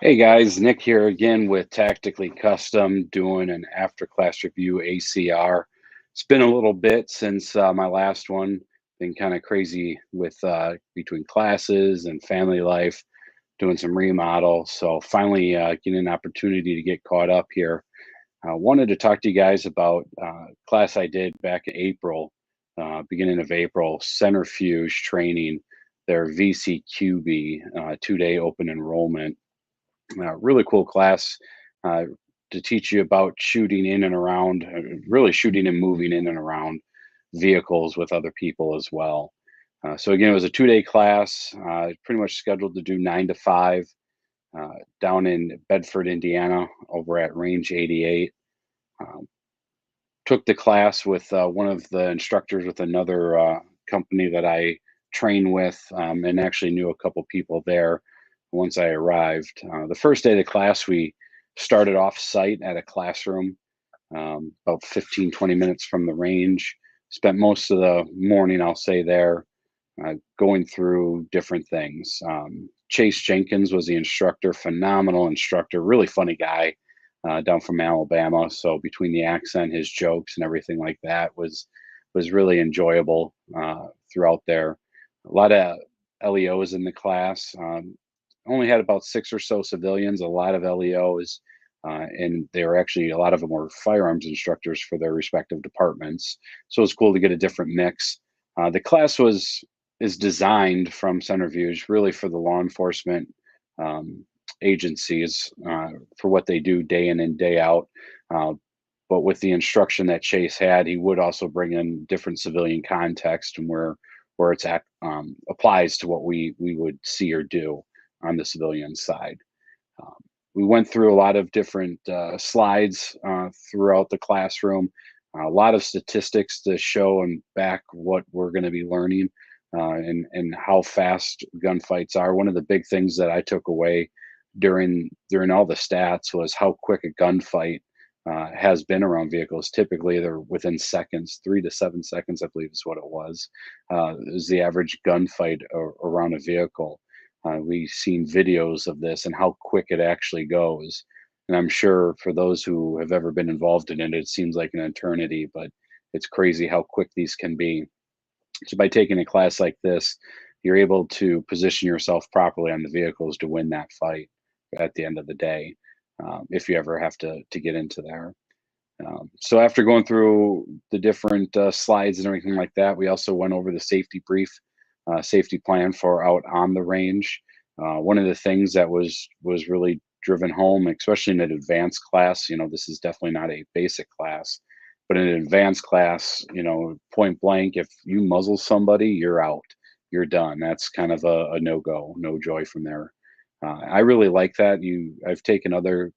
Hey guys, Nick here again with Tactically Custom doing an after class review ACR. It's been a little bit since my last one. Been kind of crazy with between classes and family life, doing some remodel. So finally getting an opportunity to get caught up here. I wanted to talk to you guys about class I did back in April, beginning of April, Centrifuge Training, their VCQB, 2-day open enrollment. Really cool class uh, to teach you about shooting in and around, really shooting and moving in and around vehicles with other people as well. So again, it was a 2-day class, pretty much scheduled to do 9 to 5 down in Bedford, Indiana, over at Range 88. Um, Took the class with one of the instructors with another company that I train with, and actually knew a couple people there once I arrived. The first day of the class, we started off site at a classroom about 15, 20 minutes from the range. Spent most of the morning, I'll say, there going through different things. Chase Jenkins was the instructor, phenomenal instructor, really funny guy, down from Alabama. So between the accent, his jokes, and everything like that was really enjoyable throughout there. A lot of LEOs in the class. Only had about 6 or so civilians, a lot of LEOs, and they were actually, a lot of them were firearms instructors for their respective departments. So it was cool to get a different mix. The class is designed from Centrifuge really for the law enforcement um, agencies for what they do day in and day out. Uh, but with the instruction that Chase had, he would also bring in different civilian context and where it's at applies to what we would see or do on the civilian side. Um, we went through a lot of different slides throughout the classroom, a lot of statistics to show and back what we're going to be learning and how fast gunfights are. One of the big things that I took away during all the stats was how quick a gunfight has been around vehicles. Typically, they're within seconds, 3 to 7 seconds, I believe is what it was. Is the average gunfight around a vehicle. We've seen videos of this and how quick it actually goes. And I'm sure for those who have ever been involved in it, it seems like an eternity, but it's crazy how quick these can be. So by taking a class like this, you're able to position yourself properly on the vehicles to win that fight at the end of the day, if you ever have to get into there. So after going through the different slides and everything like that, we also went over the safety brief, safety plan for out on the range. One of the things that was really driven home, especially in an advanced class, this is definitely not a basic class, but in an advanced class, point blank, if you muzzle somebody, you're out, you're done. That's kind of a no go, no joy from there. I really like that. I've taken other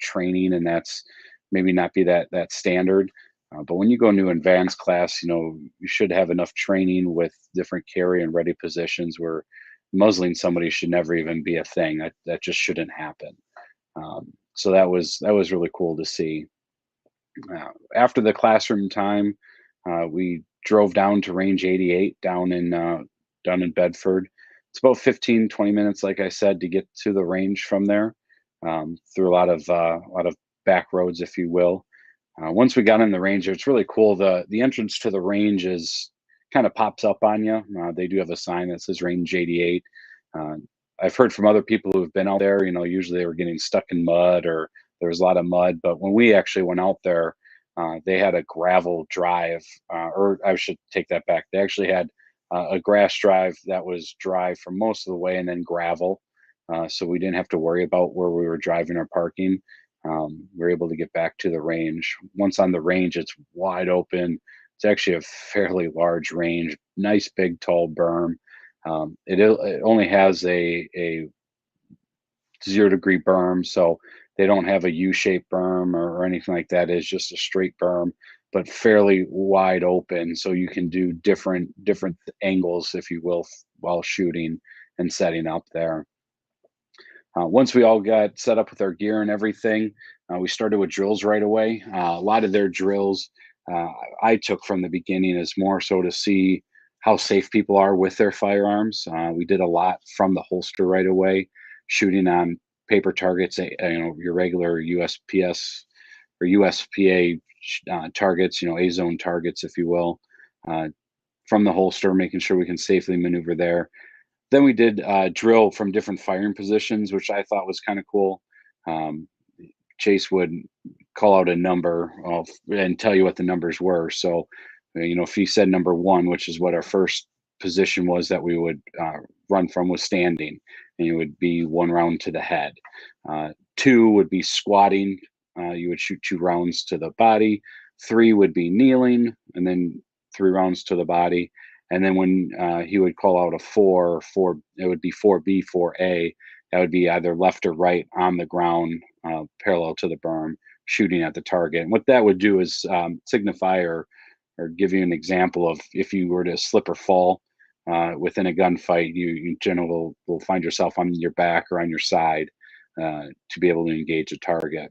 training, and that's maybe not be that standard. But when you go into advanced class, you should have enough training with different carry and ready positions where muzzling somebody should never even be a thing. That just shouldn't happen. So that was really cool to see. After the classroom time, we drove down to Range 88 down in Bedford. It's about 15, 20 minutes, like I said, to get to the range from there, through a lot of back roads, if you will. Once we got in the range, it's really cool. The entrance to the range is kind of pops up on you. They do have a sign that says Range 88. Uh, I've heard from other people who have been out there. Usually they were getting stuck in mud or there was a lot of mud. But when we actually went out there, they had a gravel drive, or I should take that back. They actually had a grass drive that was dry for most of the way, and then gravel. So we didn't have to worry about where we were driving or parking. We are able to get back to the range. Once on the range, it's wide open. It's actually a fairly large range, nice big tall berm. It only has a 0 degree berm, so they don't have a U-shaped berm or anything like that. It's just a straight berm, but fairly wide open, so you can do different angles, if you will, while shooting and setting up there. Once we all got set up with our gear and everything, we started with drills right away. A lot of their drills uh, I took from the beginning is more so to see how safe people are with their firearms. We did a lot from the holster right away, shooting on paper targets, your regular USPS or USPA targets, A zone targets, if you will, uh, from the holster, making sure we can safely maneuver there. Then we did drill from different firing positions, which I thought was kind of cool. Um, Chase would call out a number and tell you what the numbers were. So, if he said number one, which is what our first position was that we would run from, was standing, and it would be 1 round to the head. Two would be squatting. You would shoot 2 rounds to the body. Three would be kneeling, and then 3 rounds to the body. And then when he would call out a four, it would be 4B, 4A. That would be either left or right on the ground, parallel to the berm, shooting at the target. And what that would do is signify or give you an example of if you were to slip or fall within a gunfight, you generally will find yourself on your back or on your side to be able to engage a target.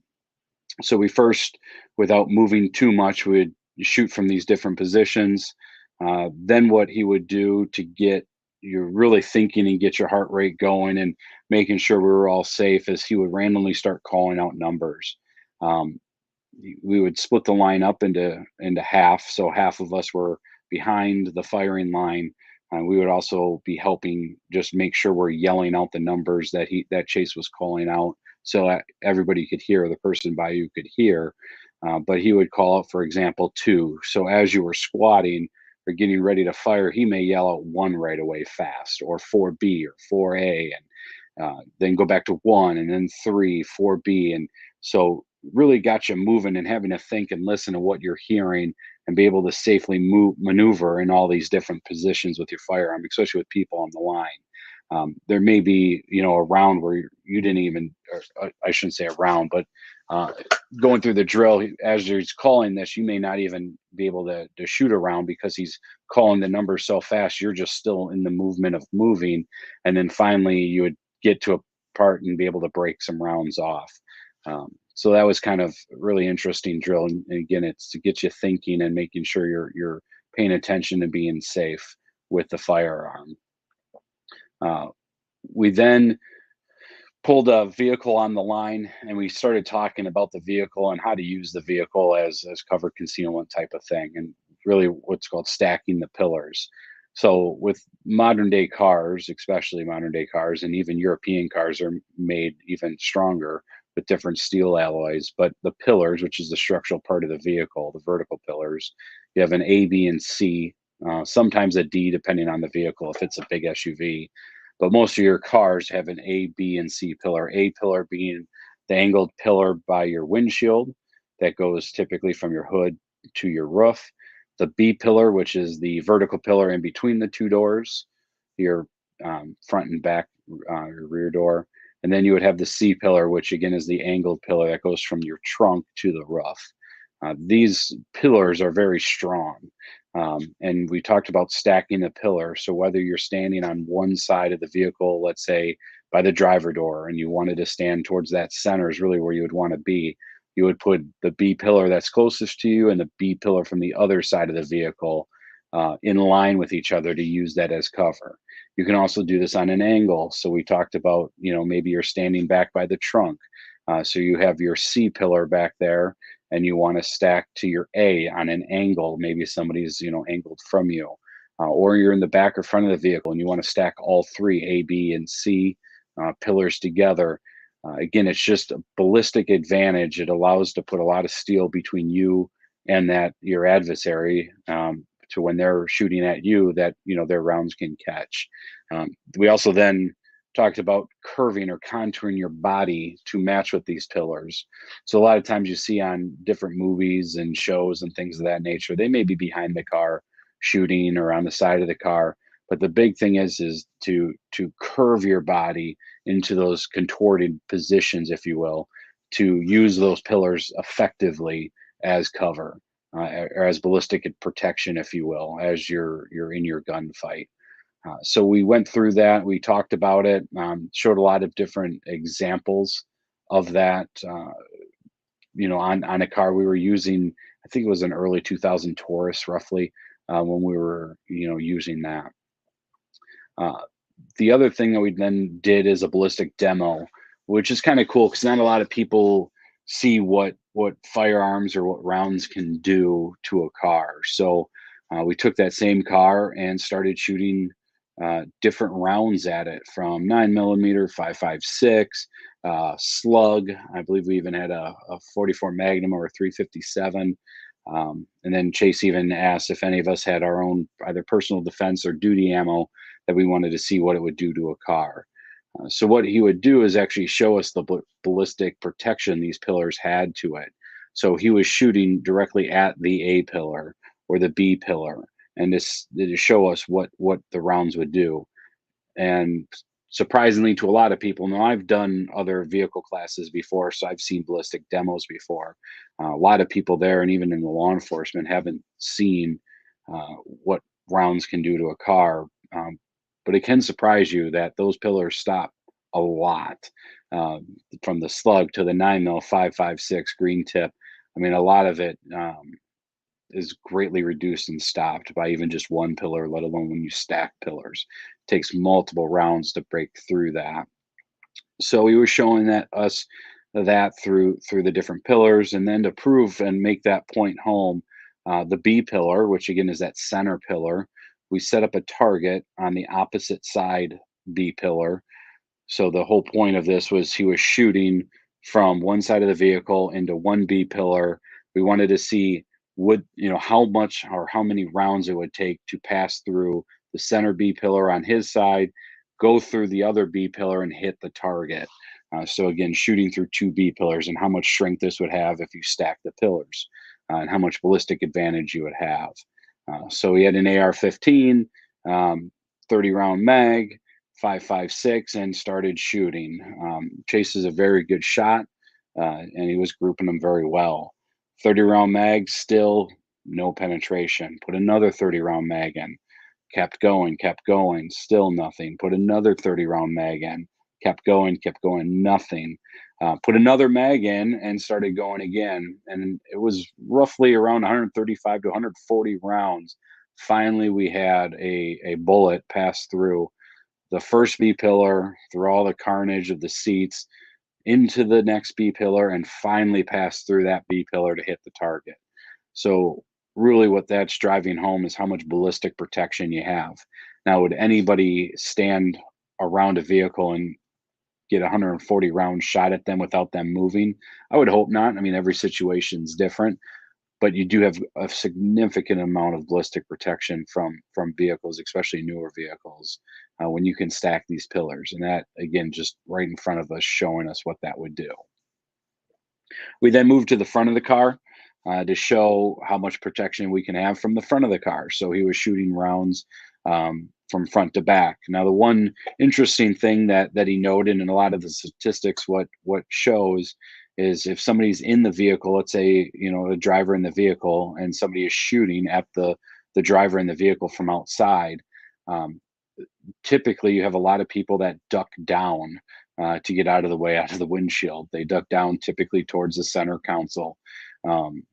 So we first, without moving too much, would shoot from these different positions. Then what he would do to get you really thinking and get your heart rate going and making sure we were all safe is he would randomly start calling out numbers. Um, we would split the line up into half, so half of us were behind the firing line. We would also be helping just make sure we're yelling out the numbers that Chase was calling out, so that everybody could hear, the person by you could hear. But he would call out, for example, two. So as you were squatting or getting ready to fire, he may yell out one right away fast, or 4B or 4A, and then go back to one, and then three, 4B. And so really got you moving and having to think and listen to what you're hearing and be able to safely maneuver in all these different positions with your firearm, especially with people on the line. There may be, a round where you didn't even, or I shouldn't say a round, but uh, going through the drill, as he's calling this, you may not even be able to shoot a round because he's calling the number so fast. You're just still in the movement of moving. And then finally you would get to a part and be able to break some rounds off. So that was kind of really interesting drill. And again, it's to get you thinking and making sure you're paying attention and being safe with the firearm. Uh, we then pulled a vehicle on the line and we started talking about the vehicle and how to use the vehicle as cover concealment type of thing, and really what's called stacking the pillars. So with modern day cars, especially modern day cars, and even European cars are made even stronger with different steel alloys, but the pillars, which is the structural part of the vehicle, the vertical pillars, you have an A, B, and C, sometimes a D depending on the vehicle if it's a big SUV. But most of your cars have an A, B, and C pillar. A pillar being the angled pillar by your windshield that goes typically from your hood to your roof. The B pillar, which is the vertical pillar in between the two doors, your front and back, your rear door. And then you would have the C pillar, which again is the angled pillar that goes from your trunk to the roof. These pillars are very strong. And we talked about stacking the pillar. So whether you're standing on one side of the vehicle, let's say by the driver door, and you wanted to stand towards that center is really where you would want to be, you would put the B pillar that's closest to you and the B pillar from the other side of the vehicle in line with each other to use that as cover. You can also do this on an angle. So we talked about, maybe you're standing back by the trunk. So you have your C pillar back there and you want to stack to your A on an angle. Maybe somebody's, angled from you. Or you're in the back or front of the vehicle and you want to stack all three A, B, and C pillars together. Again, it's just a ballistic advantage. It allows to put a lot of steel between you and that your adversary, to when they're shooting at you, that their rounds can catch. We also then talked about curving or contouring your body to match with these pillars. So a lot of times you see on different movies and shows and things of that nature, they may be behind the car shooting or on the side of the car. But the big thing is to curve your body into those contorted positions, if you will, to use those pillars effectively as cover, or as ballistic protection, if you will, as you're in your gunfight. So we went through that. We talked about it. Showed a lot of different examples of that. On a car we were using. I think it was an early 2000 Taurus, roughly, when we were using that. The other thing that we then did is a ballistic demo which is kind of cool because not a lot of people see what firearms or what rounds can do to a car. So we took that same car and started shooting different rounds at it, from 9mm, 5.56, slug. I believe we even had a 44 Magnum or a 357. And then Chase even asked if any of us had our own either personal defense or duty ammo that we wanted to see what it would do to a car. So what he would do is actually show us the ballistic protection these pillars had to it. So he was shooting directly at the A pillar or the B pillar, and this to show us what the rounds would do. And surprisingly to a lot of people, now I've done other vehicle classes before, so I've seen ballistic demos before. A lot of people there, and even in the law enforcement, haven't seen what rounds can do to a car. But it can surprise you that those pillars stop a lot, from the slug to the 9mm 5.56 green tip. I mean, a lot of it is greatly reduced and stopped by even just one pillar, let alone when you stack pillars. It takes multiple rounds to break through that. So he was showing that through the different pillars, and then to prove and make that point home, the B pillar, which again is that center pillar, we set up a target on the opposite side B pillar. So the whole point of this was he was shooting from one side of the vehicle into one B pillar. We wanted to see how much or how many rounds it would take to pass through the center B pillar on his side, go through the other B pillar and hit the target. So again, shooting through two B pillars, and how much strength this would have if you stack the pillars, and how much ballistic advantage you would have. So he had an AR-15, 30 round mag, 5.56, and started shooting. Chase is a very good shot, and he was grouping them very well. 30 round mag, still no penetration. Put another 30 round mag in. Kept going, still nothing. Put another 30 round mag in. Kept going, nothing. Put another mag in and started going again. And it was roughly around 135 to 140 rounds. Finally, we had a bullet pass through the first B pillar, through all the carnage of the seats, into the next B pillar, and finally pass through that B pillar to hit the target. So really what that's driving home is how much ballistic protection you have. Now, would anybody stand around a vehicle and get a 140 round shot at them without them moving? I would hope not. I mean, every situation's different, but you do have a significant amount of ballistic protection from vehicles, especially newer vehicles, when you can stack these pillars. And that, again, just right in front of us, showing us what that would do. We then moved to the front of the car to show how much protection we can have from the front of the car. So he was shooting rounds from front to back. Now, the one interesting thing that he noted, and a lot of the statistics, what shows is if somebody's in the vehicle, let's say a driver in the vehicle, and somebody is shooting at the driver in the vehicle from outside. Um, Typically, you have a lot of people that duck down to get out of the way, out of the windshield. They duck down typically towards the center console. Um,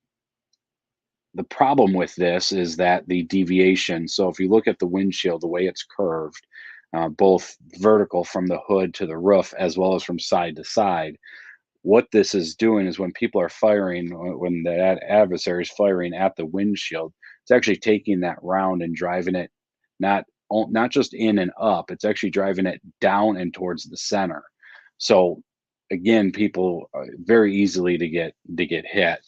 the problem with this is that the deviation. So if you look at the windshield, the way it's curved, both vertical from the hood to the roof, as well as from side to side, what this is doing is when people are firing, when the adversary is firing at the windshield, it's actually taking that round and driving it not not just in and up, it's actually driving it down and towards the center. So again, people very easily to get hit.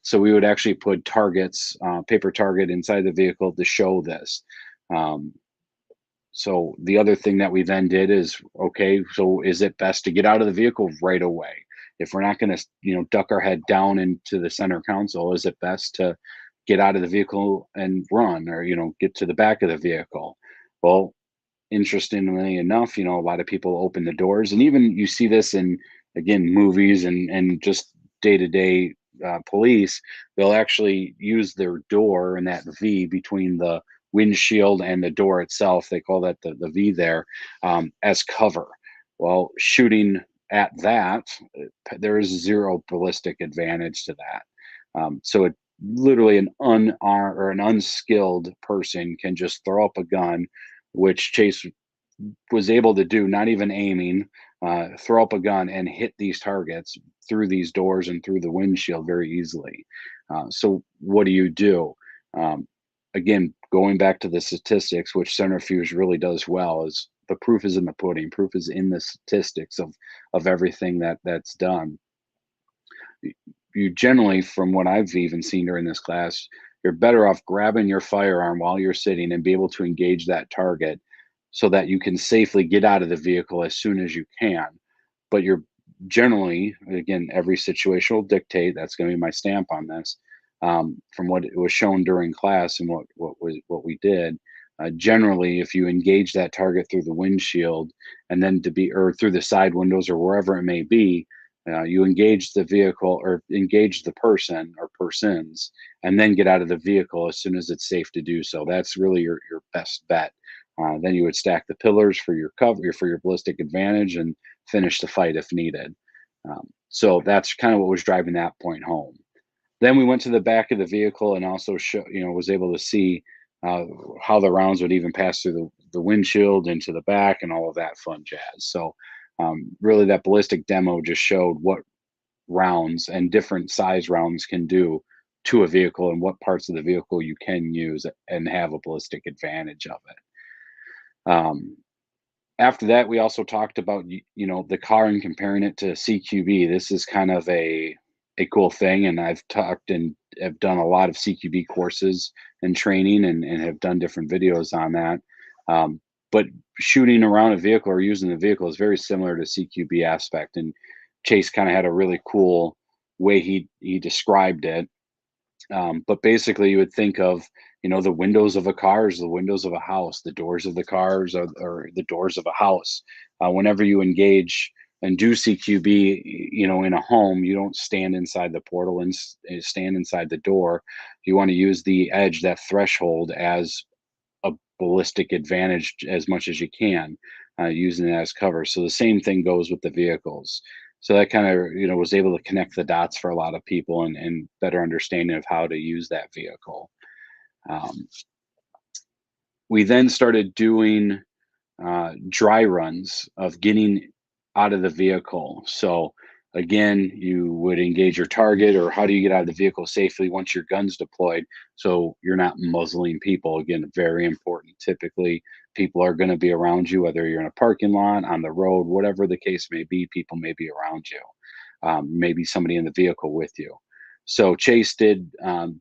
So we would actually put targets, paper target inside the vehicle to show this. Um, so the other thing that we then did is, okay, so is it best to get out of the vehicle right away? If we're not going to, duck our head down into the center console, is it best to get out of the vehicle and run, or, get to the back of the vehicle? Well, interestingly enough, a lot of people open the doors, and even you see this in, again, movies and just day to day police. They'll actually use their door and that V between the windshield and the door itself. They call that the V there, as cover. Well, shooting at that, there is zero ballistic advantage to that. So it literally an unarmed or an unskilled person can just throw up a gun, which Chase was able to do, not even aiming, throw up a gun and hit these targets through these doors and through the windshield very easily. So what do you do? Um, Again, going back to the statistics, which Centrifuge really does well, is the proof is in the pudding. Proof is in the statistics of everything that's done. You generally, from what I've even seen during this class, you're better off grabbing your firearm while you're sitting and be able to engage that target so that you can safely get out of the vehicle as soon as you can. But you're generally, again, every situation will dictate. That's going to be my stamp on this. From what it was shown during class and what we did, generally, if you engage that target through the windshield and then to be or through the side windows or wherever it may be, you engage the vehicle or engage the person or persons, and then get out of the vehicle as soon as it's safe to do so. That's really your best bet. Then you would stack the pillars for your cover for your ballistic advantage and finish the fight if needed. So that's kind of what was driving that point home. Then we went to the back of the vehicle and also was able to see uh, how the rounds would even pass through the windshield into the back and all of that fun jazz. So really, that ballistic demo just showed what rounds and different size rounds can do to a vehicle and what parts of the vehicle you can use and have a ballistic advantage of it. After that, we also talked about the car and comparing it to CQB. This is kind of a cool thing, and I've talked and have done a lot of CQB courses and training, and have done different videos on that. But shooting around a vehicle or using the vehicle is very similar to CQB aspect, and Chase kind of had a really cool way he described it. But basically, you would think of, the windows of a car is the windows of a house, the doors of the cars are the doors of a house. Whenever you engage and do CQB, in a home, you don't stand inside the portal and stand inside the door. You want to use the edge, that threshold, as a ballistic advantage as much as you can, using it as cover. So the same thing goes with the vehicles. So that kind of was able to connect the dots for a lot of people and better understanding of how to use that vehicle. Um, we then started doing dry runs of getting out of the vehicle. So again, you would engage your target, or how do you get out of the vehicle safely once your gun's deployed? So you're not muzzling people. Again, very important. Typically, people are going to be around you, whether you're in a parking lot, on the road, whatever the case may be. People may be around you. Maybe somebody in the vehicle with you. So Chase did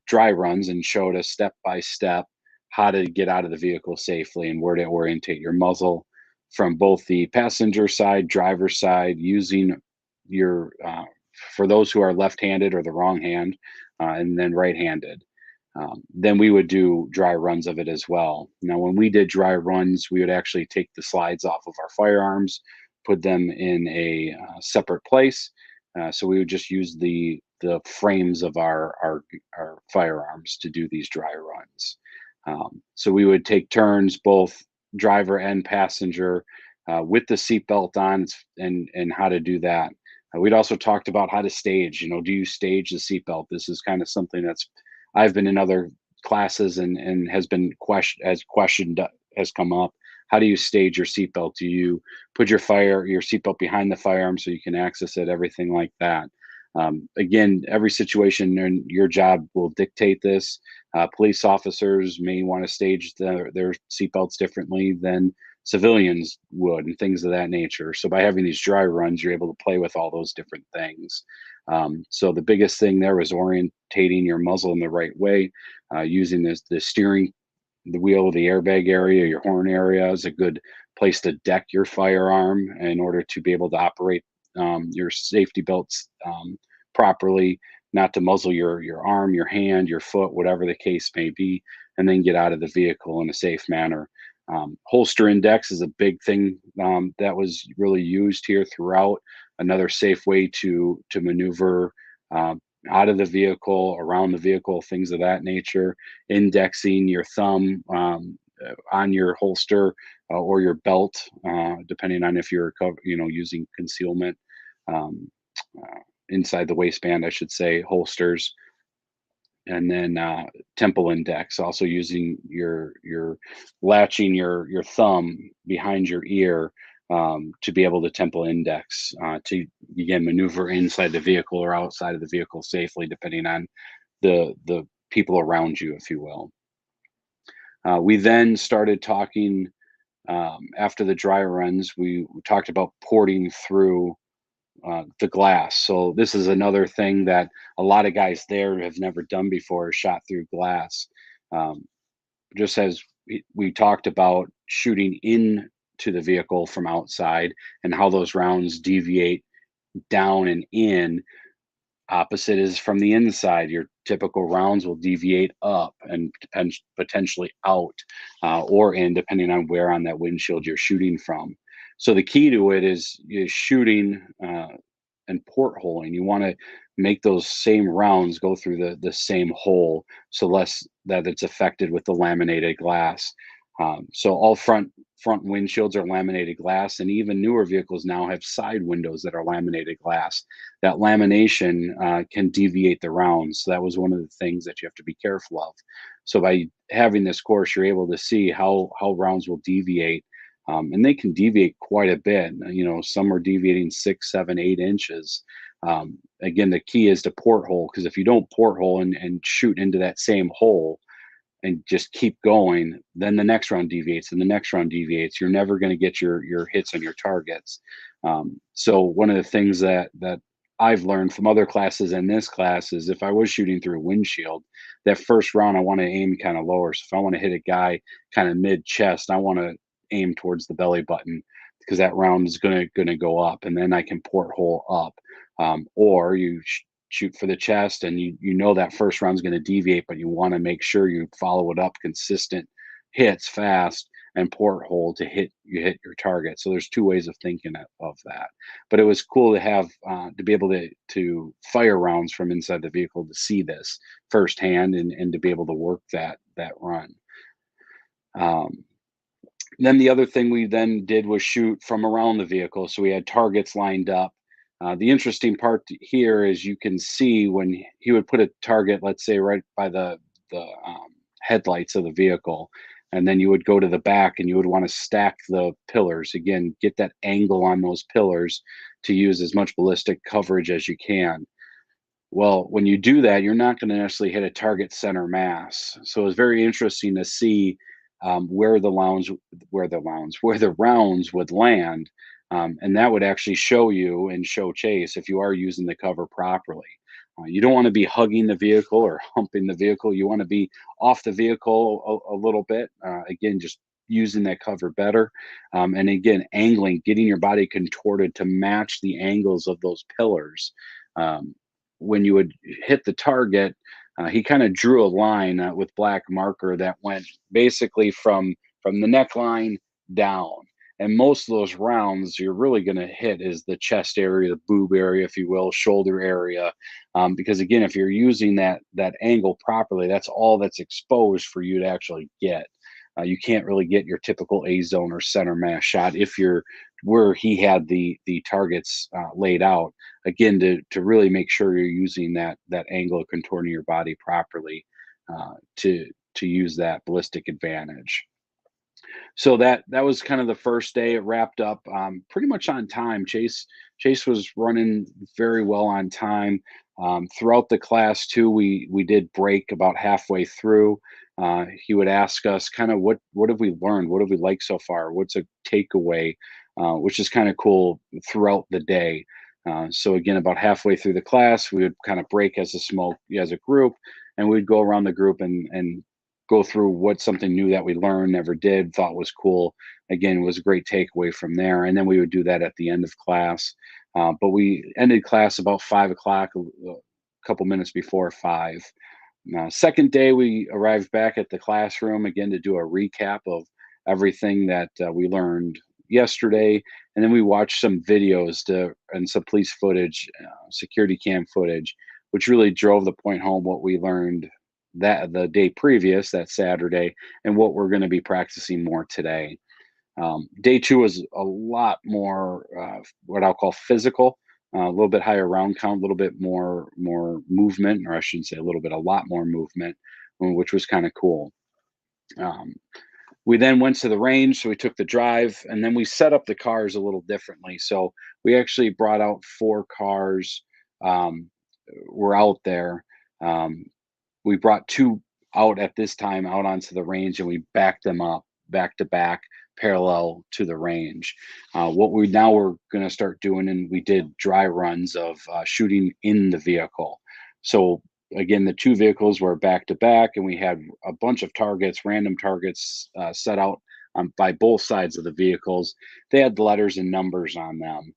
dry runs and showed us step by step how to get out of the vehicle safely and where to orientate your muzzle from both the passenger side, driver side, using your for those who are left-handed or the wrong hand, and then right-handed. Then we would do dry runs of it as well. Now, when we did dry runs, we would actually take the slides off of our firearms, put them in a separate place. So we would just use the frames of our firearms to do these dry runs. So we would take turns, both driver and passenger, with the seatbelt on, and how to do that. We'd also talked about how to stage. Do you stage the seatbelt? This is kind of something that's I've been in other classes and has been questioned has come up. How do you stage your seatbelt? Do you put your seatbelt behind the firearm so you can access it? Everything like that. Again, every situation and your job will dictate this. Police officers may want to stage their seatbelts differently than civilians would, and things of that nature. So by having these dry runs, you're able to play with all those different things. So the biggest thing there was orientating your muzzle in the right way, using the steering, the wheel, the airbag area, your horn area is a good place to deck your firearm in order to be able to operate your safety belts properly, not to muzzle your arm, your hand, your foot, whatever the case may be, and then get out of the vehicle in a safe manner. Holster index is a big thing that was really used here throughout. Another safe way to maneuver out of the vehicle, around the vehicle, things of that nature. Indexing your thumb on your holster or your belt, depending on if you're using concealment um, inside the waistband, I should say, holsters. and then temple index, also using your latching your thumb behind your ear to be able to temple index to again maneuver inside the vehicle or outside of the vehicle safely, depending on the people around you, if you will. We then started talking after the dry runs. We talked about porting through the glass. So this is another thing that a lot of guys there have never done before, shot through glass. Um, just as we talked about shooting in to the vehicle from outside and how those rounds deviate down and in. Opposite is from the inside. Your typical rounds will deviate up and potentially out or in, depending on where on that windshield you're shooting from. So the key to it is shooting and portholing. You want to make those same rounds go through the same hole, so less that it's affected with the laminated glass. So all front windshields are laminated glass, and even newer vehicles now have side windows that are laminated glass. That lamination can deviate the rounds. So that was one of the things that you have to be careful of. So by having this course, you're able to see how rounds will deviate, and they can deviate quite a bit. You know, some are deviating 6, 7, 8 inches. Again, the key is to porthole, because if you don't porthole and shoot into that same hole, and just keep going, then the next round deviates and the next round deviates. You're never going to get your hits on your targets. So one of the things that I've learned from other classes and this class is, if I was shooting through a windshield, that first round I want to aim kind of lower. So if I want to hit a guy kind of mid chest, I want to aim towards the belly button, because that round is gonna go up, and then I can porthole up. Or you shoot for the chest, and you know that first round's going to deviate, but you want to make sure you follow it up consistent hits fast and porthole to hit your target. So there's two ways of thinking of that. But it was cool to have to be able to fire rounds from inside the vehicle, to see this firsthand, and to be able to work that run. Um, then the other thing we then did was shoot from around the vehicle. So we had targets lined up. The interesting part here is you can see when he would put a target, let's say right by the headlights of the vehicle, and then you would go to the back and you would want to stack the pillars. Again, get that angle on those pillars to use as much ballistic coverage as you can. Well, when you do that, you're not going to necessarily hit a target center mass. So it's very interesting to see where the rounds would land, and that would actually show you and show Chase if you are using the cover properly. You don't want to be hugging the vehicle or humping the vehicle. You want to be off the vehicle a little bit. Again, just using that cover better, and again, angling, getting your body contorted to match the angles of those pillars. Um, when you would hit the target, he kind of drew a line with black marker that went basically from the neckline down. And most of those rounds you're really going to hit is the chest area, the boob area, if you will, shoulder area, because again, if you're using that angle properly, that's all that's exposed for you to actually get. You can't really get your typical A zone or center mass shot if you're where he had the targets laid out. Again, to really make sure you're using that angle of contorting your body properly to use that ballistic advantage. So that was kind of the first day. It wrapped up pretty much on time. Chase was running very well on time. Throughout the class too, we did break about halfway through. He would ask us kind of what have we learned, what have we liked so far, what's a takeaway, which is kind of cool throughout the day. So again, about halfway through the class, we would kind of break as a group, and we'd go around the group and go through what's something new that we learned, never did, thought was cool. Again, was a great takeaway from there. And then we would do that at the end of class. But we ended class about 5 o'clock, a couple minutes before 5. Second day, we arrived back at the classroom again to do a recap of everything that we learned yesterday. And then we watched some videos and some police footage, security cam footage, which really drove the point home what we learned that the day previous, that Saturday, and what we're going to be practicing more today. Day 2 was a lot more what I'll call physical. a little bit higher round count, a little bit more movement, or I shouldn't say a lot more movement, which was kind of cool. Um, we then went to the range, so we took the drive, and then we set up the cars a little differently. So we actually brought out 4 cars. Um, were out there. Um, we brought 2 out at this time out onto the range, and we backed them up back to back parallel to the range. What we now we're going to start doing, and we did dry runs of shooting in the vehicle. So again, the 2 vehicles were back to back, and we had a bunch of targets, random targets set out by both sides of the vehicles. They had letters and numbers on them.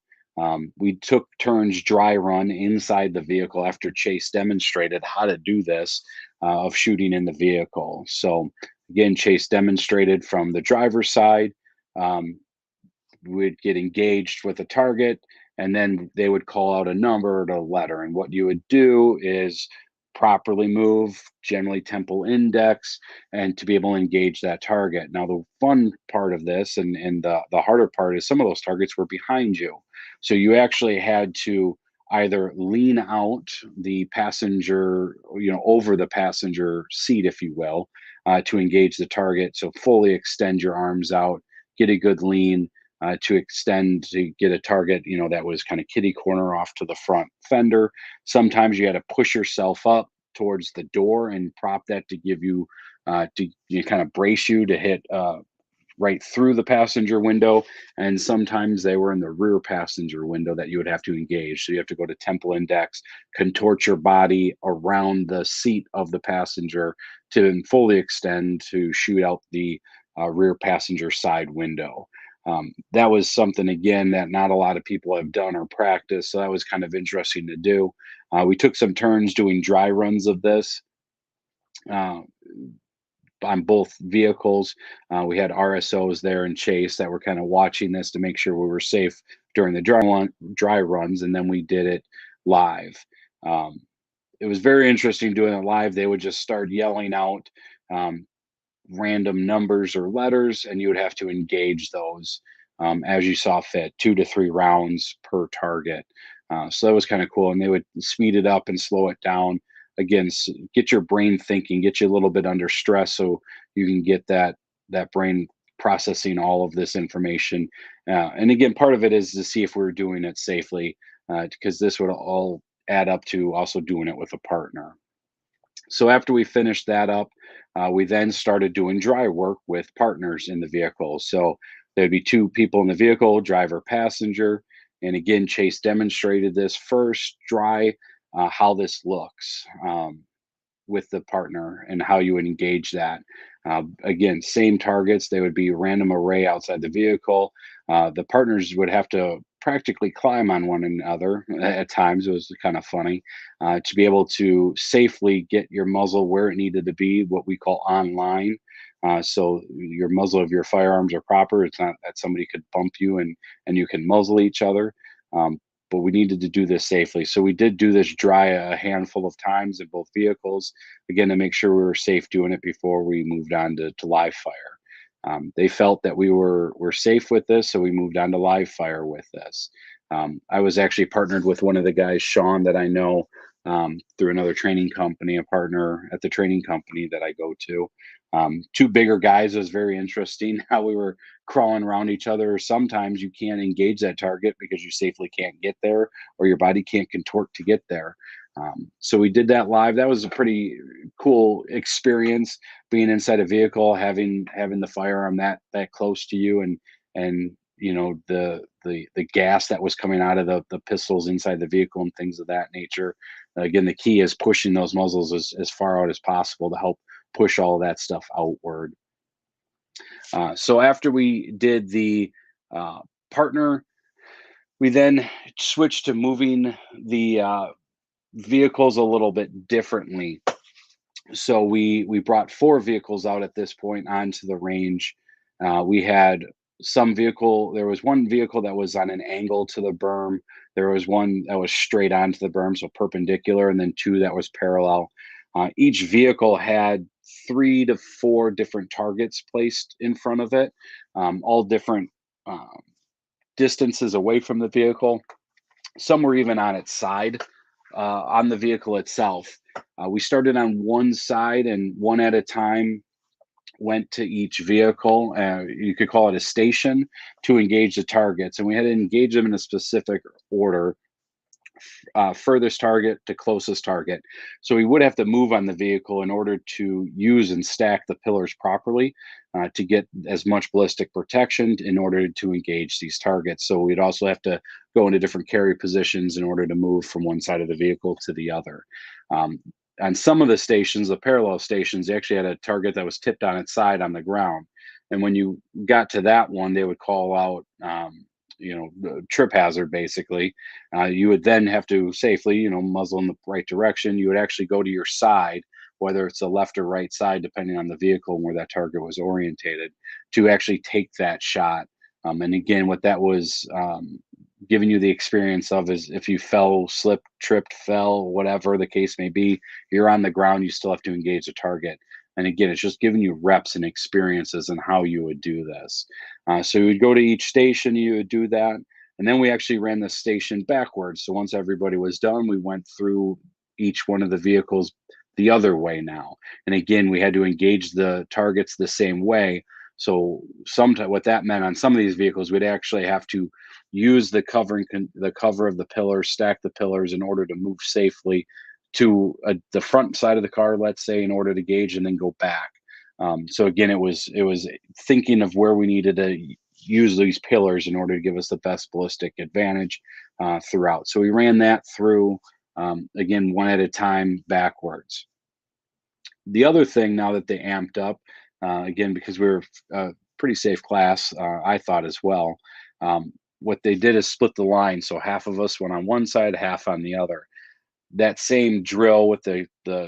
We took turns dry run inside the vehicle after Chase demonstrated how to do this of shooting in the vehicle. So again, Chase demonstrated from the driver's side. Um, would get engaged with a target, and then they would call out a number or a letter. And what you would do is properly move, generally temple index, and to be able to engage that target. Now, the fun part of this, and the harder part, is some of those targets were behind you. So you actually had to either lean out the passenger, over the passenger seat, if you will, to engage the target. So fully extend your arms out, get a good lean, to extend to get a target, that was kind of kitty corner off to the front fender. Sometimes you had to push yourself up towards the door and prop that to give you, kind of brace you to hit right through the passenger window. And sometimes they were in the rear passenger window that you would have to engage. So you have to go to temple index, contort your body around the seat of the passenger to fully extend to shoot out the rear passenger side window. That was something, again, that not a lot of people have done or practiced. So that was kind of interesting to do. We took some turns doing dry runs of this. Uh, on both vehicles. We had RSOs there in Chase that were kind of watching this to make sure we were safe during the dry runs, and then we did it live. Um, it was very interesting doing it live. They would just start yelling out um, random numbers or letters, and you would have to engage those as you saw fit, 2 to 3 rounds per target. So that was kind of cool. And they would speed it up and slow it down. Again, get your brain thinking, get you a little bit under stress, so you can get that brain processing all of this information. And again, part of it is to see if we're doing it safely, because this would all add up to also doing it with a partner. So after we finished that up, we then started doing dry work with partners in the vehicle. So there'd be 2 people in the vehicle, driver, passenger. And again, Chase demonstrated this first dry, how this looks with the partner and how you would engage that. Again, same targets. They would be a random array outside the vehicle. The partners would have to practically climb on one another at times. It was kind of funny to be able to safely get your muzzle where it needed to be, what we call online. So your muzzle of your firearms are proper. It's not that somebody could bump you and you can muzzle each other. But we needed to do this safely. So we did do this dry a handful of times in both vehicles, again, to make sure we were safe doing it before we moved on to live fire. They felt that we were safe with this, so we moved on to live fire with this. I was actually partnered with one of the guys, Sean, that I know through another training company, a partner at the training company that I go to. 2 bigger guys. It was very interesting how we were crawling around each other. Sometimes you can't engage that target because you safely can't get there, or your body can't contort to get there. So we did that live. That was a pretty cool experience, being inside a vehicle, having the firearm that close to you, and the gas that was coming out of the pistols inside the vehicle and things of that nature. Again, the key is pushing those muzzles as far out as possible to help push all of that stuff outward. So after we did the partner, we then switched to moving the vehicles a little bit differently. So we brought 4 vehicles out at this point onto the range. We had there was one vehicle that was on an angle to the berm. There was one that was straight onto the berm, so perpendicular, and then 2 that was parallel. Each vehicle had 3 to 4 different targets placed in front of it, all different distances away from the vehicle. Some were even on its side, on the vehicle itself. We started on one side and one at a time went to each vehicle. You could call it a station to engage the targets, and we had to engage them in a specific order, furthest target to closest target. So we would have to move on the vehicle in order to use and stack the pillars properly, to get as much ballistic protection in order to engage these targets. So we'd also have to go into different carry positions in order to move from one side of the vehicle to the other. Um, on some of the stations, the parallel stations, they actually had a target that was tipped on its side on the ground. And when you got to that one, they would call out, the trip hazard basically. You would then have to safely, muzzle in the right direction. You would actually go to your side, whether it's the left or right side, depending on the vehicle and where that target was orientated, to actually take that shot. And again, what that was giving you the experience of is if you fell, slipped, tripped, fell, whatever the case may be, you're on the ground, you still have to engage the target. And again, it's just giving you reps and experiences on how you would do this. So you would go to each station, you would do that. And then we actually ran the station backwards. So once everybody was done, we went through each one of the vehicles the other way now. And again, we had to engage the targets the same way. So sometimes what that meant on some of these vehicles, we'd actually have to use the the cover of the pillars, stack the pillars in order to move safely to the front side of the car, let's say, in order to gauge and then go back. So again, it was thinking of where we needed to use these pillars in order to give us the best ballistic advantage throughout. So we ran that through, again, one at a time backwards. The other thing now that they amped up, again, because we were a pretty safe class, I thought as well, what they did is split the line. So half of us went on one side, half on the other. That same drill with the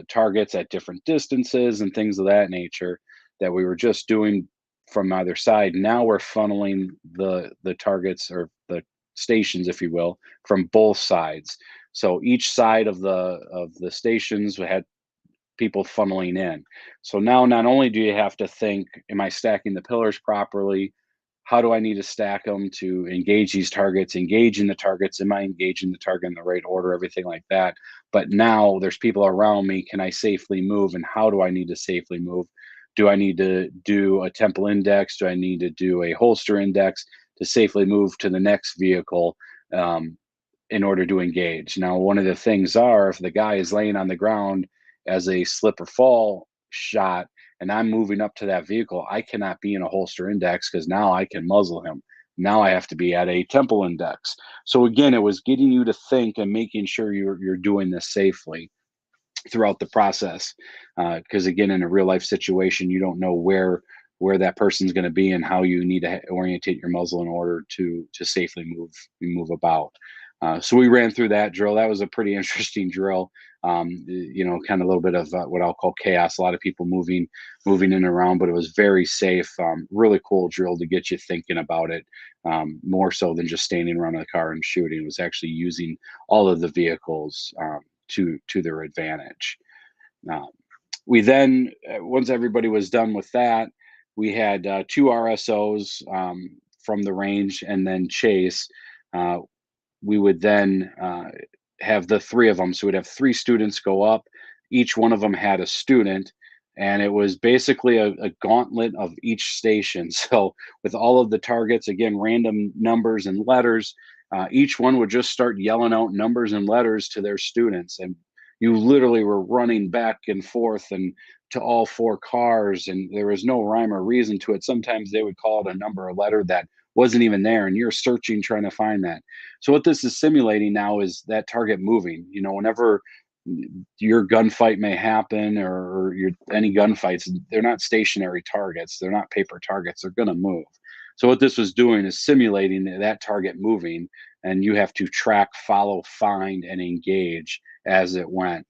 targets at different distances and things of that nature that we were just doing from either side. Now we're funneling the targets or the stations, if you will, from both sides. So each side of the stations had people funneling in. So now not only do you have to think, am I stacking the pillars properly? How do I need to stack them to engage these targets, engaging the targets? Am I engaging the target in the right order? Everything like that. But now there's people around me. Can I safely move? And how do I need to safely move? Do I need to do a temple index? Do I need to do a holster index to safely move to the next vehicle? In order to engage. Now, one of the things are if the guy is laying on the ground as a slip or fall shot and I'm moving up to that vehicle, I cannot be in a holster index because now I can muzzle him. Now I have to be at a temple index. So again, it was getting you to think and making sure you're doing this safely throughout the process. Because again, in a real life situation, you don't know where that person's going to be and how you need to orientate your muzzle in order to safely move about. So we ran through that drill. That was a pretty interesting drill. Kind of a little bit of what I'll call chaos. A lot of people moving in and around, but it was very safe. Really cool drill to get you thinking about it, more so than just standing around in the car and shooting. It was actually using all of the vehicles to their advantage. Um, we then, once everybody was done with that, we had two RSOs from the range and then Chase. Uh, we would then have the three of them. So we'd have three students go up. Each one of them had a student, and it was basically a gauntlet of each station. So with all of the targets, again, random numbers and letters, each one would just start yelling out numbers and letters to their students. And you literally were running back and forth and to all four cars, and there was no rhyme or reason to it. Sometimes they would call it a number or letter that wasn't even there, and you're searching trying to find that. So what this is simulating now is that target moving. Whenever your gunfight may happen or any gunfights, they're not stationary targets. They're not paper targets. They're going to move. So what this was doing is simulating that target moving, and you have to track, follow, find, and engage as it went.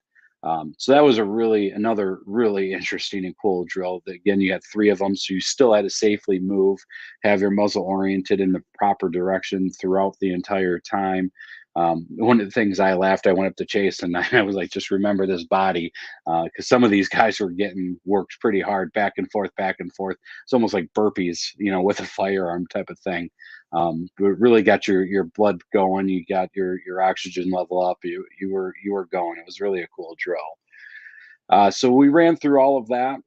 So that was another really interesting and cool drill. Again, you had three of them, so you still had to safely move, have your muzzle oriented in the proper direction throughout the entire time. One of the things I laughed, I went up to Chase and I was like, just remember this body, because some of these guys were getting worked pretty hard, back and forth, back and forth. It's almost like burpees, with a firearm type of thing. It really got your blood going. You got your oxygen level up. You were going. It was really a cool drill. So we ran through all of that,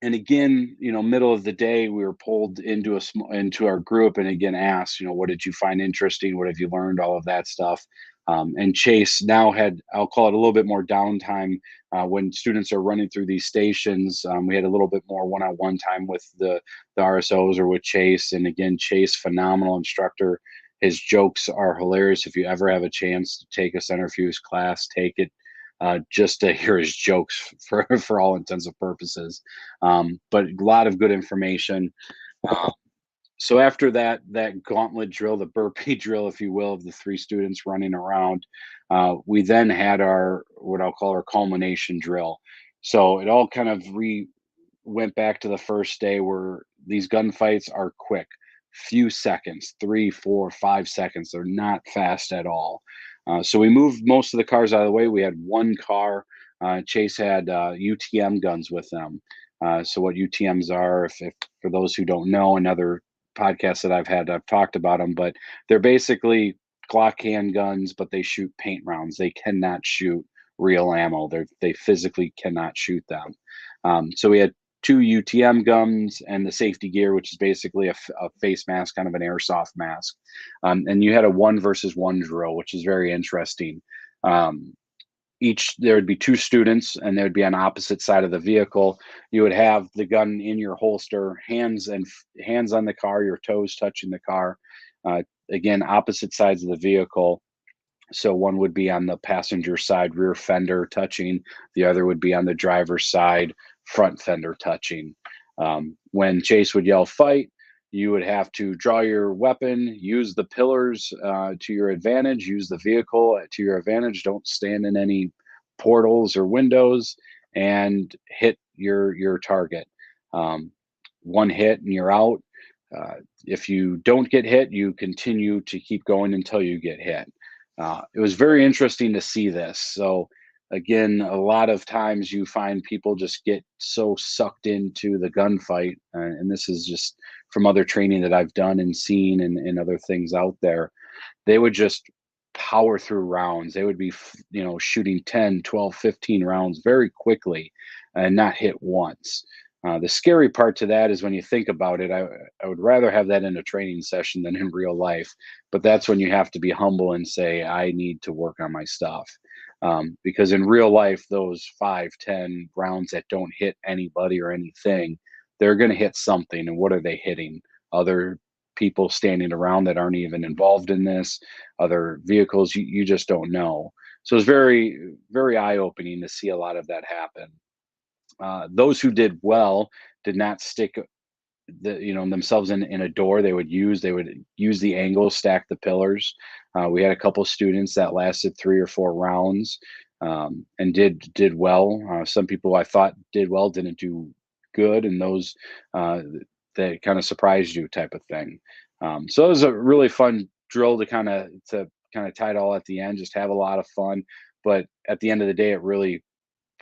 and again, middle of the day, we were pulled into our group, and again asked, what did you find interesting? What have you learned? All of that stuff. And Chase now had, I'll call it, a little bit more downtime when students are running through these stations. We had a little bit more one-on-one time with the RSOs or with Chase. And again, Chase, phenomenal instructor. His jokes are hilarious. If you ever have a chance to take a centrifuge class, take it, just to hear his jokes for all intents and purposes. But a lot of good information. Uh, so after that gauntlet drill, the burpee drill, if you will, of the three students running around, we then had our, what I'll call, our culmination drill. So it all kind of went back to the first day, where these gunfights are quick, few seconds, 3 4 5 seconds. They're not fast at all. So we moved most of the cars out of the way. We had one car. Chase had UTM guns with them. So what UTMs are, if for those who don't know, and other podcasts that I've had, I've talked about them, but they're basically Glock handguns, but they shoot paint rounds. They cannot shoot real ammo. They physically cannot shoot them. So we had two UTM guns and the safety gear, which is basically a face mask, kind of an airsoft mask. And you had a 1 versus 1 drill, which is very interesting. Um, there would be two students, and they would be on opposite side of the vehicle. You would have the gun in your holster, hands on the car, your toes touching the car. Again, opposite sides of the vehicle. So one would be on the passenger side, rear fender touching. The other would be on the driver's side, front fender touching. When Chase would yell fight, you would have to draw your weapon, use the pillars to your advantage, use the vehicle to your advantage. Don't stand in any portals or windows, and hit your target. Um, One hit and you're out. If you don't get hit, you continue to keep going until you get hit. It was very interesting to see this. So again, a lot of times you find people just get so sucked into the gunfight, and this is just from other training that I've done and seen, and other things out there. They would just power through rounds. They would be, shooting 10, 12, 15 rounds very quickly and not hit once. The scary part to that is when you think about it, I would rather have that in a training session than in real life. But that's when you have to be humble and say, I need to work on my stuff. Because in real life, those 5, 10 rounds that don't hit anybody or anything, they're going to hit something. And what are they hitting? Other people standing around that aren't even involved in this, other vehicles. You just don't know. So it's very, very eye opening to see a lot of that happen. Those who did well did not stick themselves in a door. They would use the angle, stack the pillars. We had a couple students that lasted 3 or 4 rounds, and did well. Some people I thought did well didn't do good, and those that kind of surprised you type of thing. So it was a really fun drill to kind of tie it all at the end. Just have a lot of fun, but at the end of the day, it really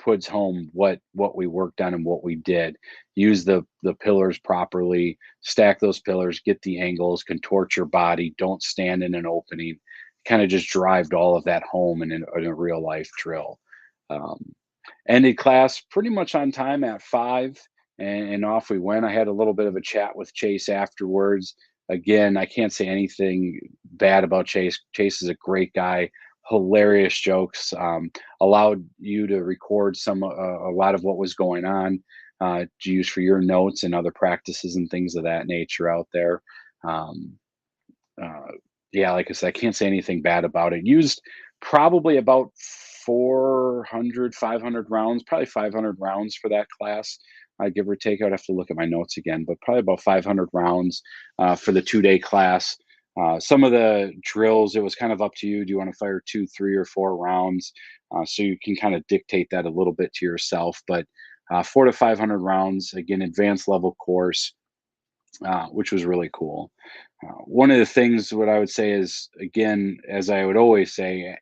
puts home what we worked on and what we did. Use the pillars properly, stack those pillars, get the angles, contort your body, don't stand in an opening. Kind of just drive all of that home in a real life drill. Um, Ended class pretty much on time at 5, and off we went. I had a little bit of a chat with Chase afterwards. Again, I can't say anything bad about Chase. Chase is a great guy, hilarious jokes. Allowed you to record a lot of what was going on, to use for your notes and other practices and things of that nature out there. Um, uh, yeah, like I said, I can't say anything bad about it. Used probably about 400, 500 rounds, probably 500 rounds for that class, give or take. I'd have to look at my notes again, but probably about 500 rounds for the 2-day class. Some of the drills, it was kind of up to you. Do you want to fire 2, 3, or 4 rounds? So you can kind of dictate that a little bit to yourself. But 400 to 500 rounds, again, advanced level course. which was really cool. One of the things what I would say is, again, as I would always say,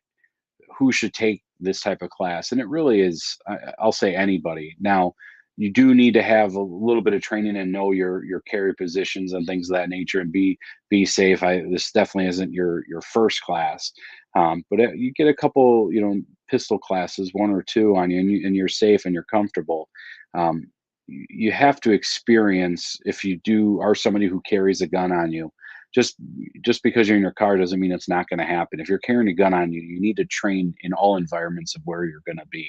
who should take this type of class, and it really is, I'll say anybody. Now, you do need to have a little bit of training and know your carry positions and things of that nature, and be safe. This definitely isn't your first class, but you get a couple, pistol classes, one or two on you, and you're safe and you're comfortable. Um, you have to experience, if you do are somebody who carries a gun on you, just just because you're in your car doesn't mean it's not going to happen. If you're carrying a gun on you, you need to train in all environments of where you're going to be,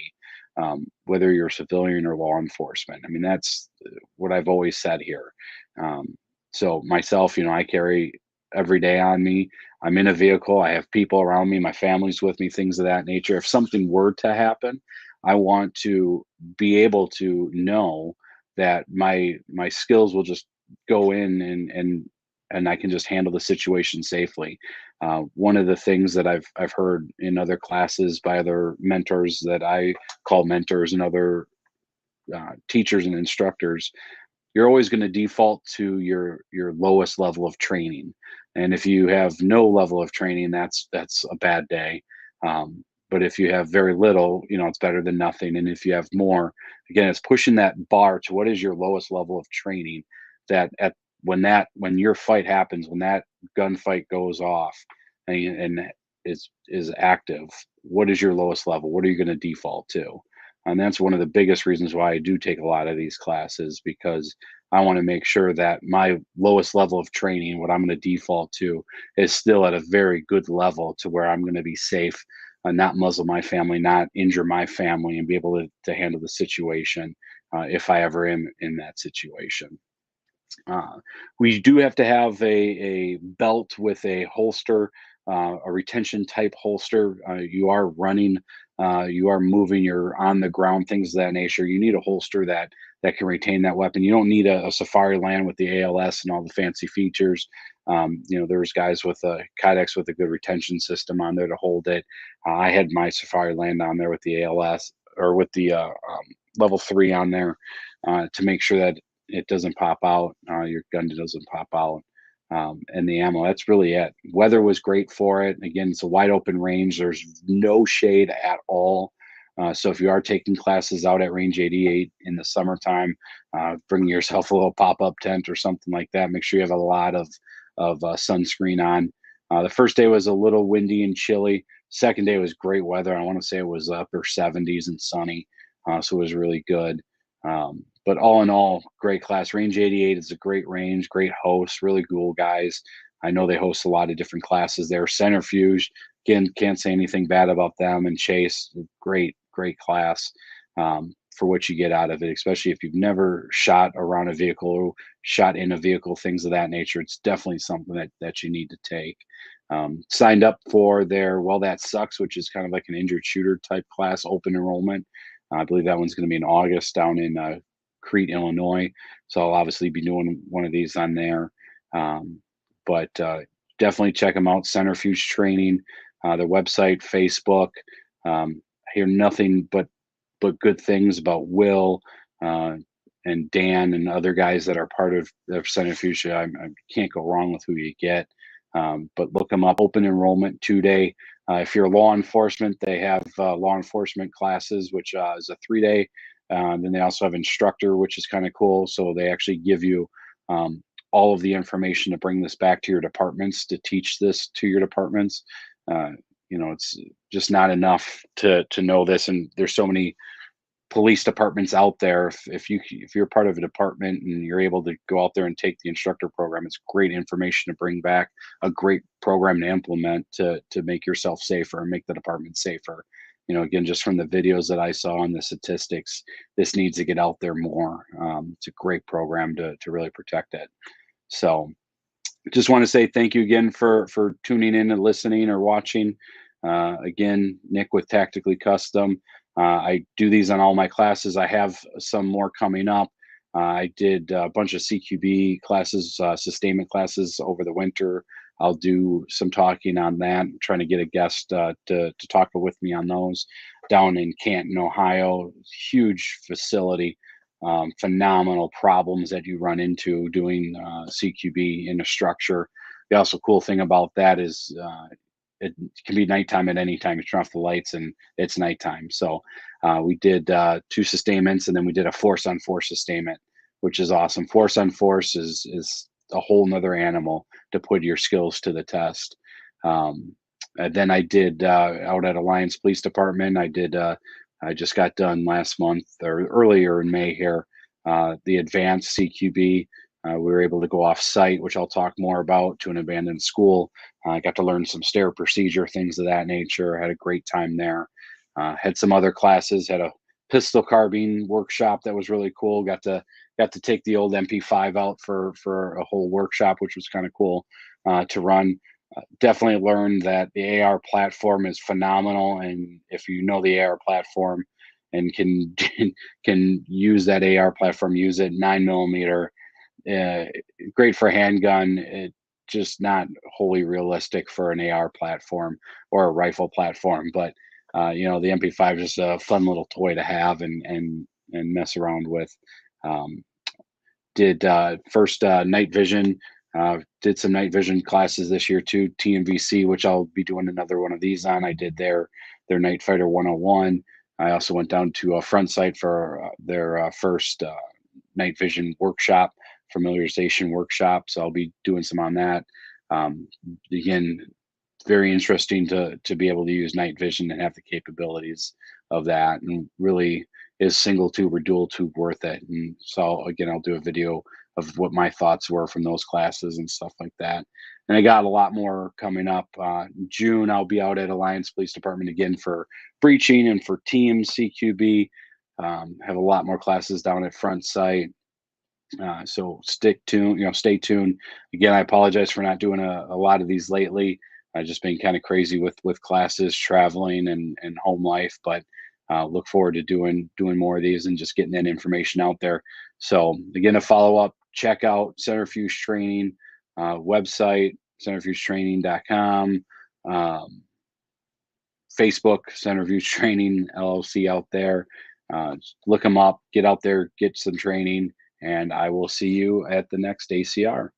whether you're a civilian or law enforcement. I mean, that's what I've always said here. Um, so myself, I carry every day on me. I'm in a vehicle. I have people around me. My family's with me. Things of that nature. If something were to happen, I want to be able to know that my skills will just go in and I can just handle the situation safely. One of the things that I've heard in other classes by other mentors that I call mentors and other teachers and instructors, you're always going to default to your lowest level of training, and if you have no level of training, that's a bad day. But if you have very little, it's better than nothing. And if you have more, again, it's pushing that bar to what is your lowest level of training. That at when your fight happens, when that gunfight goes off and is active, what is your lowest level? What are you going to default to? And that's one of the biggest reasons why I do take a lot of these classes, because I want to make sure that my lowest level of training, what I'm going to default to, is still at a very good level to where I'm going to be safe, not muzzle my family, not injure my family, and be able to handle the situation if I ever am in that situation. Uh, we do have to have a belt with a holster, a retention type holster. You are running, you are moving, you're on the ground, things of that nature. You need a holster that can retain that weapon. You don't need a Safari Land with the ALS and all the fancy features. There's guys with a Kydex with a good retention system on there to hold it. I had my Safari Land on there with the ALS, or with the level 3 on there, to make sure that it doesn't pop out, your gun doesn't pop out, and the ammo. That's really it. Weather was great for it. Again, it's a wide open range. There's no shade at all. So if you are taking classes out at Range 88 in the summertime, bring yourself a little pop up tent or something like that. Make sure you have a lot of sunscreen on. The first day was a little windy and chilly. Second day was great weather. I want to say it was upper 70s and sunny, so it was really good. But all in all, great class. Range 88 is a great range, great host, really cool guys. I know they host a lot of different classes there. Centrifuge, again, can't say anything bad about them. And Chase, great class, for what you get out of it, especially if you've never shot around a vehicle or shot in a vehicle, things of that nature. It's definitely something that you need to take. Signed up for their Well That Sucks, which is kind of like an injured shooter type class, open enrollment. I believe that one's going to be in August down in Crete, Illinois. So I'll obviously be doing one of these on there. But definitely check them out. Centrifuge Training, their website, Facebook. I hear nothing but good things about Will, and Dan and other guys that are part of Centrifuge. I can't go wrong with who you get. But look them up. Open enrollment 2-day. If you're law enforcement, they have law enforcement classes, which is a 3-day. Then they also have instructor, which is kind of cool. So they actually give you all of the information to bring this back to your departments, to teach this to your departments. It's just not enough to know this, and there's so many police departments out there. If you're part of a department and you're able to go out there and take the instructor program, it's great information to bring back, a great program to implement to make yourself safer and make the department safer. Again, just from the videos that I saw and the statistics, this needs to get out there more. It's a great program to really protect it. So just want to say thank you again for tuning in and listening or watching. Again, Nick with Tactically Custom. I do these on all my classes. I have some more coming up. I did a bunch of CQB classes, sustainment classes over the winter. I'll do some talking on that. I'm trying to get a guest to talk with me on those down in Canton, Ohio. Huge facility. phenomenal problems that you run into doing CQB in a structure. The also cool thing about that is it can be nighttime at any time. You turn off the lights and it's nighttime. So we did 2 sustainments, and then we did a force on force sustainment, which is awesome. Force on force is a whole nother animal to put your skills to the test. And then I did out at Alliance Police Department. I just got done last month or earlier in May here. The advanced CQB. We were able to go off site, which I'll talk more about, to an abandoned school. I got to learn some stair procedure, things of that nature. I had a great time there. Had some other classes. Had a pistol carbine workshop that was really cool. Got to take the old MP5 out for a whole workshop, which was kind of cool to run. Definitely learned that the AR platform is phenomenal, and if you know the AR platform and can can use that AR platform, use it 9mm. Great for handgun. It just not wholly realistic for an AR platform or a rifle platform. But the MP5 is just a fun little toy to have and mess around with. Um, did first night vision. Did some night vision classes this year too, TMVC, which I'll be doing another one of these on. I did their Night Fighter 101. I also went down to a front site for their first night vision workshop, familiarization workshop. So I'll be doing some on that. Again, very interesting to be able to use night vision and have the capabilities of that, and really is single tube or dual tube worth it. And so again, I'll do a video of what my thoughts were from those classes and stuff like that. And I got a lot more coming up. In June, I'll be out at Alliance Police Department again for breaching and for team CQB. Have a lot more classes down at front site. So stay tuned. Again, I apologize for not doing a lot of these lately. I've just been kind of crazy with classes, traveling, and home life, but look forward to doing more of these and just getting that information out there. So again, to follow up, check out Centrifuge Training website, centrifugetraining.com, Facebook, Centrifuge Training LLC out there. Look them up, get out there, get some training, and I will see you at the next ACR.